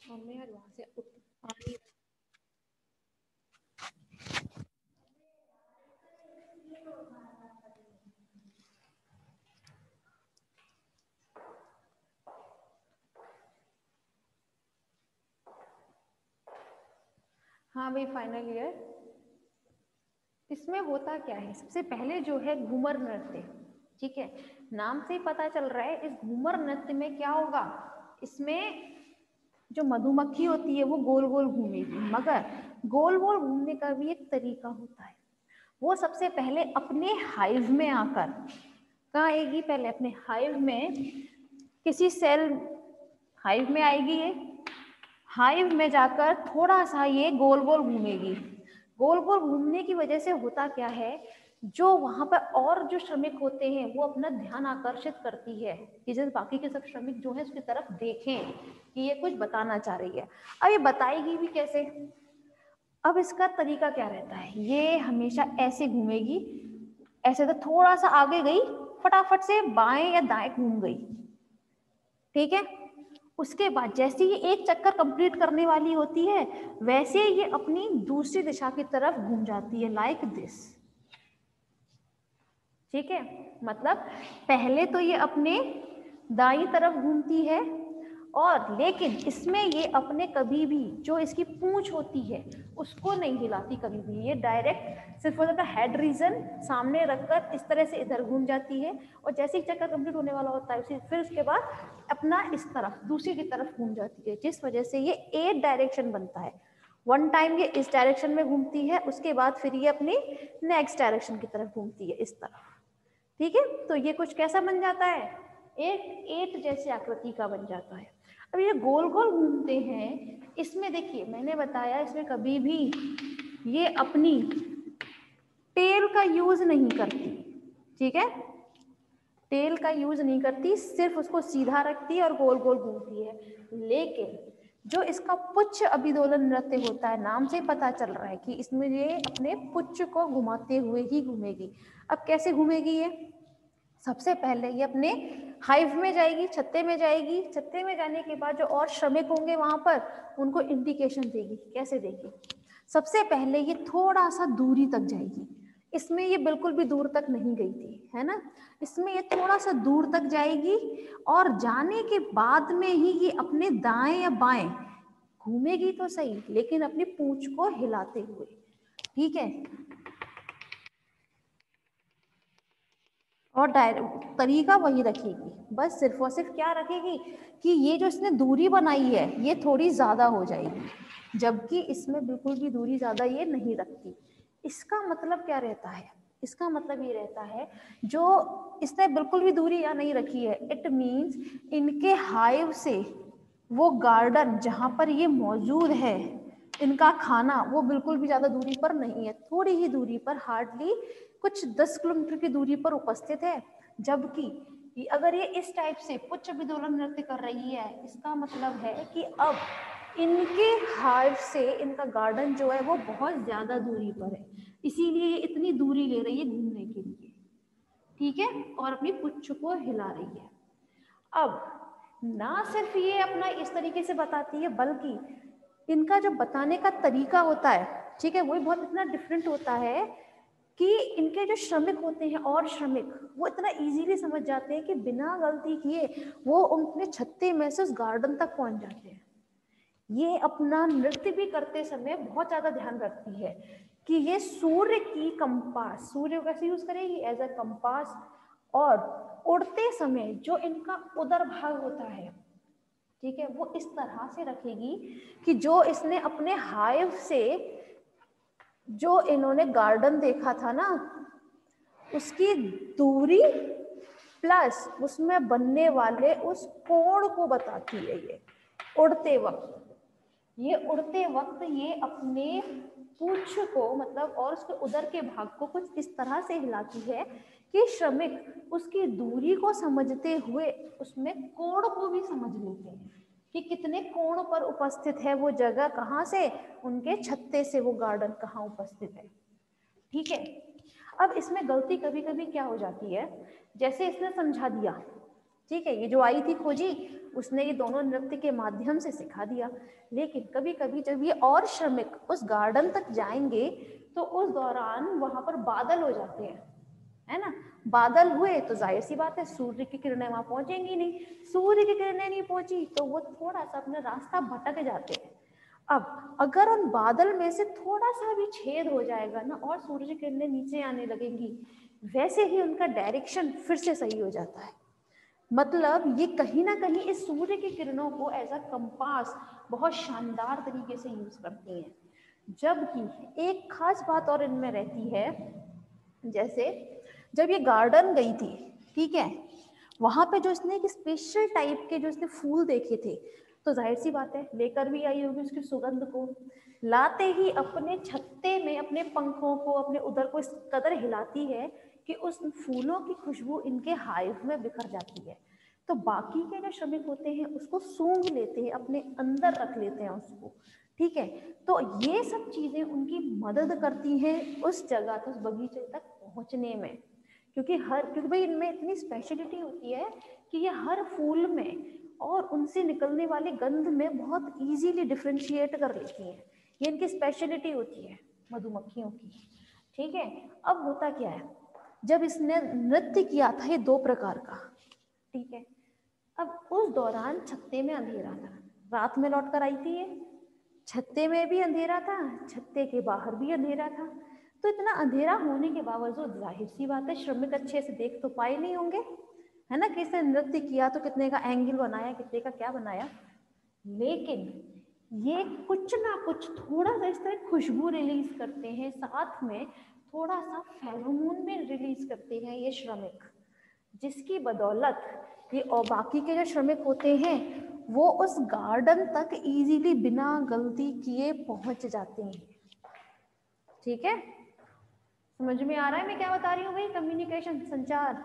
और मैं वहां से पानी। हाँ भाई, फाइनल ईयर। इसमें होता क्या है, सबसे पहले जो है घूमर नृत्य, ठीक है, नाम से ही पता चल रहा है। इस घूमर नृत्य में क्या होगा, इसमें जो मधुमक्खी होती है वो गोल गोल घूमेगी, मगर गोल गोल घूमने का भी एक तरीका होता है। वो सबसे पहले अपने हाइव में आकर, कहाँ आएगी, पहले अपने हाइव में किसी सेल, हाइव में आएगी ये, हाइव में जाकर थोड़ा सा ये गोल गोल घूमेगी। गोल गोल घूमने की वजह से होता क्या है, जो वहां पर और जो श्रमिक होते हैं वो अपना ध्यान आकर्षित करती है कि जैसे बाकी के सब श्रमिक जो है उसकी तरफ देखें कि ये कुछ बताना चाह रही है। अब ये बताएगी भी कैसे, अब इसका तरीका क्या रहता है, ये हमेशा ऐसे घूमेगी, ऐसे तो थोड़ा सा आगे गई, फटाफट से बाएं या दाएं घूम गई, ठीक है। उसके बाद जैसे ये एक चक्कर कंप्लीट करने वाली होती है, वैसे ये अपनी दूसरी दिशा की तरफ घूम जाती है, लाइक दिस, ठीक है। मतलब पहले तो ये अपने दाईं तरफ घूमती है, और लेकिन इसमें ये अपने कभी भी जो इसकी पूंछ होती है उसको नहीं हिलाती कभी भी, ये डायरेक्ट सिर्फ उसका हेड रीजन सामने रखकर इस तरह से इधर घूम जाती है, और जैसे ही चक्कर कंप्लीट होने वाला होता है उसी फिर उसके बाद अपना इस तरफ दूसरी की तरफ घूम जाती है, जिस वजह से ये 8 डायरेक्शन बनता है। वन टाइम ये इस डायरेक्शन में घूमती है, उसके बाद फिर ये अपनी नेक्स्ट डायरेक्शन की तरफ घूमती है इस तरफ, ठीक है। तो ये कुछ कैसा बन जाता है, एक 8 जैसी आकृति का बन जाता है। अब ये गोल गोल घूमते हैं, इसमें देखिए मैंने बताया इसमें कभी भी ये अपनी टेल का यूज नहीं करती, ठीक है, टेल का यूज नहीं करती, सिर्फ उसको सीधा रखती है और गोल गोल घूमती है। लेकिन जो इसका पुच्छ अभिदोलन नृत्य होता है, नाम से पता चल रहा है कि इसमें ये अपने पुच्छ को घुमाते हुए ही घूमेगी। अब कैसे घूमेगी ये, सबसे पहले ये अपने हाइव में जाएगी, छत्ते में जाएगी, छत्ते में जाने के बाद जो और श्रमिक होंगे वहां पर उनको इंडिकेशन देगी। कैसे देगी, सबसे पहले ये थोड़ा सा दूरी तक जाएगी, इसमें ये बिल्कुल भी दूर तक नहीं गई थी, है ना, इसमें ये थोड़ा सा दूर तक जाएगी, और जाने के बाद में ही ये अपने दाएं या बाएं घूमेगी तो सही, लेकिन अपनी पूंछ को हिलाते हुए, ठीक है। और तरीका वही रखेगी, बस सिर्फ और सिर्फ क्या रखेगी कि ये जो इसने दूरी बनाई है ये थोड़ी ज्यादा हो जाएगी, जबकि इसमें बिल्कुल भी दूरी ज्यादा ये नहीं रखती। इसका मतलब क्या रहता है, इसका मतलब ये रहता है जो इसने बिल्कुल भी दूरी यहाँ नहीं रखी है, इट मीन्स इनके हाइव से वो गार्डन जहाँ पर ये मौजूद है, इनका खाना वो बिल्कुल भी ज्यादा दूरी पर नहीं है, थोड़ी ही दूरी पर, हार्डली कुछ 10 किलोमीटर की दूरी पर उपस्थित है। जबकि अगर ये इस टाइप से पुच्छ विदोलन नृत्य कर रही है, इसका मतलब है कि अब इनके हाइव से इनका गार्डन जो है वो बहुत ज्यादा दूरी पर है, इसीलिए ये इतनी दूरी ले रही है घूमने के लिए, ठीक है, और अपनी पुच्छ को हिला रही है। अब ना सिर्फ ये अपना इस तरीके से बताती है, बल्कि इनका जो बताने का तरीका होता है, ठीक है, वो बहुत इतना डिफरेंट होता है कि इनके जो श्रमिक होते हैं और श्रमिक वो इतना इजीली समझ जाते हैं कि बिना गलती किए वो अपने छत्ते में से उस गार्डन तक पहुंच जाते हैं। ये अपना नृत्य भी करते समय बहुत ज्यादा ध्यान रखती है कि ये सूर्य की कंपास, सूर्य को कैसे यूज करेगी, एज अ कंपास, और उड़ते समय जो इनका उदर भाग होता है, ठीक है, वो इस तरह से रखेगी कि जो इसने अपने हाइव से जो इन्होंने गार्डन देखा था ना, उसकी दूरी प्लस उसमें बनने वाले उस कोण को बताती है ये उड़ते वक्त। ये उड़ते वक्त ये अपने पूंछ को मतलब और उसके उदर के भाग को कुछ इस तरह से हिलाती है कि श्रमिक उसकी दूरी को समझते हुए उसमें कोण को भी समझ लेते हैं कि कितने कोण पर उपस्थित है वो जगह, कहाँ से, उनके छत्ते से वो गार्डन कहाँ उपस्थित है, ठीक है। अब इसमें गलती कभी कभी क्या हो जाती है, जैसे इसने समझा दिया ठीक है, ये जो आई थी खोजी, उसने ये दोनों नृत्य के माध्यम से सिखा दिया। लेकिन कभी कभी जब ये और श्रमिक उस गार्डन तक जाएंगे तो उस दौरान वहां पर बादल हो जाते हैं, है ना। बादल हुए तो जाहिर सी बात है सूर्य की किरणें वहां पहुंचेंगी नहीं, सूर्य की किरणें नहीं पहुंची तो वो थोड़ा सा अपना रास्ता भटक जाते हैं। अब अगर उन बादल में से थोड़ा सा भी छेद हो जाएगा ना और सूर्य की किरणें नीचे आने लगेंगी, वैसे ही उनका डायरेक्शन फिर से सही हो जाता है। मतलब ये कहीं ना कहीं इस सूर्य की किरणों को एज अ कंपास बहुत शानदार तरीके से यूज करती हैं। जबकि एक खास बात और इनमें रहती है, जैसे जब ये गार्डन गई थी, ठीक है, वहां पे जो इसने एक स्पेशल टाइप के जो इसने फूल देखे थे, तो जाहिर सी बात है लेकर भी आई होगी उसकी सुगंध को। लाते ही अपने छत्ते में अपने पंखों को, अपने उदर को इस कदर हिलाती है कि उस फूलों की खुशबू इनके हाइव में बिखर जाती है। तो बाकी के जो श्रमिक होते हैं उसको सूंघ लेते हैं, अपने अंदर रख लेते हैं उसको, ठीक है। तो ये सब चीजें उनकी मदद करती हैं उस जगह तक, उस बगीचे तक पहुंचने में। क्योंकि भाई इनमें इतनी स्पेशलिटी होती है कि ये हर फूल में और उनसे निकलने वाली गंध में बहुत इजीली डिफ्रेंशिएट कर लेती हैं। ये इनकी स्पेशलिटी होती है मधुमक्खियों की, ठीक है। अब होता क्या है, जब इसने नृत्य किया था ये 2 प्रकार का, ठीक है। अब उस दौरान छत्ते में अंधेरा था, रात में लौट कर आई थी ये, छत्ते में भी अंधेरा था, छत्ते के बाहर भी अंधेरा था। तो इतना अंधेरा होने के बावजूद जाहिर सी बात है श्रमिक अच्छे से देख तो पाए नहीं होंगे, है ना। किसने नृत्य किया तो कितने का एंगल बनाया, कितने का क्या बनाया, लेकिन ये कुछ ना कुछ थोड़ा सा इस तरह खुशबू रिलीज करते हैं, साथ में थोड़ा सा फेरोमोन में रिलीज करते हैं ये श्रमिक, जिसकी बदौलत ये और बाकी के जो श्रमिक होते हैं वो उस गार्डन तक इजीली बिना गलती किए पहुंच जाते हैं, ठीक है। समझ में आ रहा है मैं क्या बता रही हूँ भाई, कम्युनिकेशन, संचार।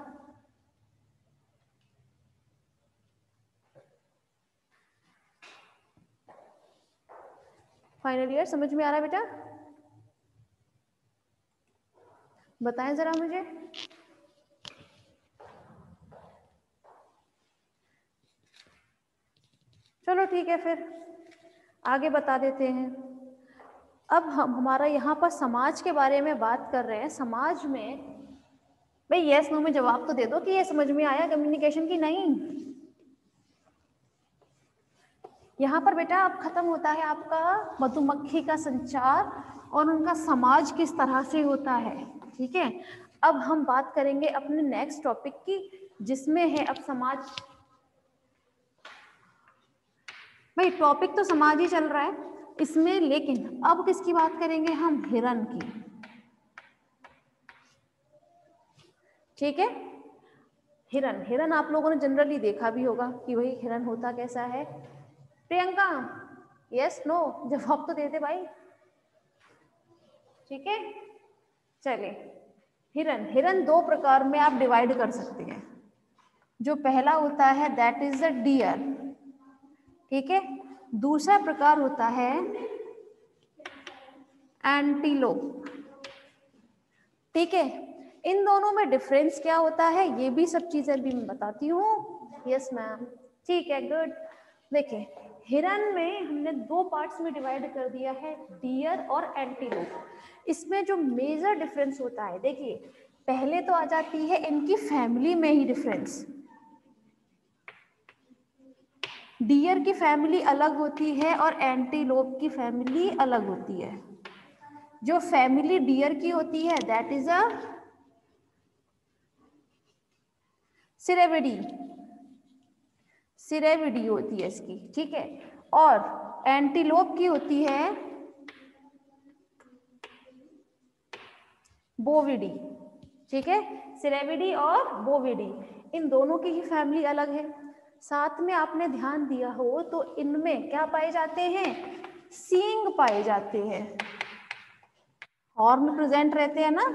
फाइनल ईयर समझ में आ रहा है बेटा, बताएं जरा मुझे। चलो ठीक है, फिर आगे बता देते हैं। अब हम हमारा यहाँ पर समाज के बारे में बात कर रहे हैं। समाज में भाई यस नो में जवाब तो दे दो कि ये समझ में आया कम्युनिकेशन की नहीं। यहाँ पर बेटा अब खत्म होता है आपका मधुमक्खी का संचार और उनका समाज किस तरह से होता है, ठीक है। अब हम बात करेंगे अपने नेक्स्ट टॉपिक की, जिसमें है अब समाज। भाई टॉपिक तो समाज ही चल रहा है इसमें, लेकिन अब किसकी बात करेंगे हम, हिरन की, ठीक है। हिरन, हिरन आप लोगों ने जनरली देखा भी होगा कि भाई हिरन होता कैसा है। प्रियंका यस नो जवाब तो दे दे भाई, ठीक है। चलिए, हिरन, हिरन 2 प्रकार में आप डिवाइड कर सकते हैं। जो पहला होता है दैट इज द डियर, ठीक है। दूसरा प्रकार होता है एंटीलोप, ठीक है। इन दोनों में डिफरेंस क्या होता है ये भी सब चीजें भी मैं बताती हूँ। यस मैम, ठीक है, गुड। देखिए हिरन में हमने 2 पार्ट्स में डिवाइड कर दिया है, डियर और एंटीलोप। इसमें जो मेजर डिफरेंस होता है, देखिए पहले तो आ जाती है इनकी फैमिली में ही डिफरेंस। डियर की फैमिली अलग होती है और एंटीलोप की फैमिली अलग होती है। जो फैमिली डियर की होती है दैट इज अ सिरेविडी, सिरेविडी होती है इसकी, ठीक है। और एंटीलोप की होती है बोविडी, ठीक है। सिरेविडी और बोविडी, इन दोनों की ही फैमिली अलग है। साथ में आपने ध्यान दिया हो तो इनमें क्या पाए जाते हैं, सींग पाए जाते हैं, हॉर्न प्रेजेंट रहते हैं ना।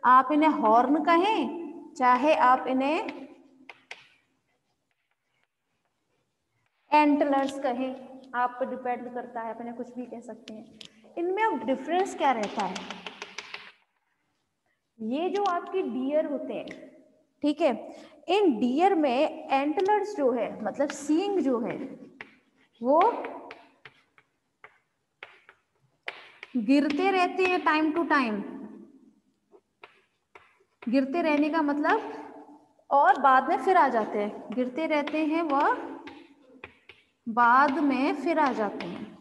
आप इन्हें हॉर्न कहें चाहे आप इन्हें एंटलर्स कहें, आप पर डिपेंड करता है, अपने कुछ भी कह सकते हैं। इनमें अब डिफरेंस क्या रहता है, ये जो आपके डियर होते हैं, ठीक है, इन डियर में एंटलर्स जो है, मतलब सींग जो है, वो गिरते रहते हैं टाइम टू टाइम। गिरते रहने का मतलब, और बाद में फिर आ जाते हैं, गिरते रहते हैं वह बाद में फिर आ जाते हैं।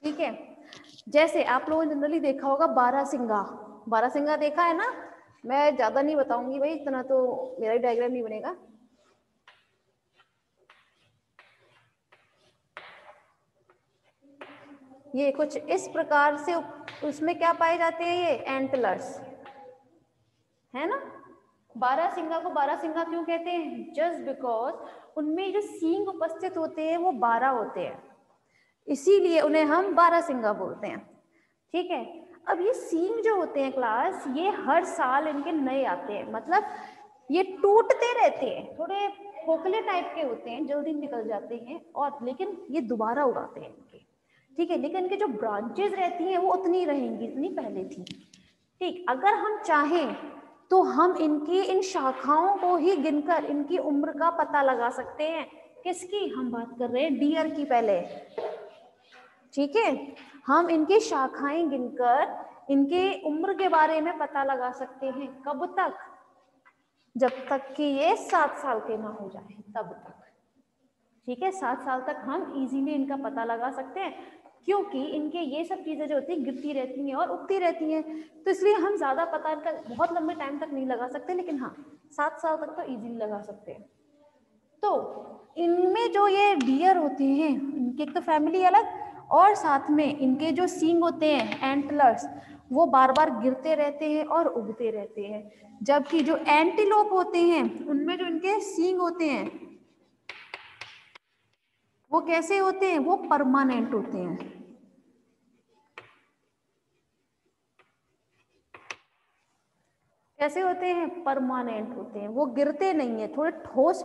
ठीक है, जैसे आप लोगों ने जनरली देखा होगा बारहसिंगा। बारहसिंगा देखा है ना? मैं ज्यादा नहीं बताऊंगी भाई, इतना तो मेरा डायग्राम नहीं बनेगा। ये कुछ इस प्रकार से, उसमें क्या पाए जाते हैं? ये एंटलर्स, है ना। बारहसिंगा को बारहसिंगा क्यों कहते हैं? जस्ट बिकॉज उनमें जो सींग उपस्थित होते हैं वो 12 होते हैं, इसीलिए उन्हें हम बारहसिंगा बोलते हैं। ठीक है, अब ये सींग जो होते हैं क्लास, ये हर साल इनके नए आते हैं, मतलब ये टूटते रहते हैं, थोड़े खोखले टाइप के होते हैं, जल्दी निकल जाते हैं, और लेकिन ये दोबारा उगाते हैं इनके। ठीक है, लेकिन इनके जो ब्रांचेस रहती हैं वो उतनी रहेंगी जितनी पहले थी। ठीक, अगर हम चाहें तो हम इनकी इन शाखाओं को ही गिनकर इनकी उम्र का पता लगा सकते हैं। किसकी हम बात कर रहे हैं? डियर की पहले। ठीक है, हम इनकी शाखाएं गिनकर इनके उम्र के बारे में पता लगा सकते हैं। कब तक? जब तक कि ये 7 साल के ना हो जाए, तब तक। ठीक है, 7 साल तक हम इजीली इनका पता लगा सकते हैं, क्योंकि इनके ये सब चीजें जो होती है गिरती रहती हैं और उगती रहती हैं, तो इसलिए हम ज्यादा पता इनका बहुत लंबे टाइम तक नहीं लगा सकते, लेकिन हाँ 7 साल तक तो इजीली लगा सकते हैं। तो इनमें जो ये डियर होते हैं, इनकी एक तो फैमिली अलग, और साथ में इनके जो सींग होते हैं एंटलर्स, वो बार बार गिरते रहते हैं और उगते रहते हैं। जबकि जो एंटीलोप होते हैं उनमें जो इनके सींग होते हैं वो कैसे होते हैं? वो परमानेंट होते हैं। कैसे होते हैं? परमानेंट होते हैं, वो गिरते नहीं है, थोड़े ठोस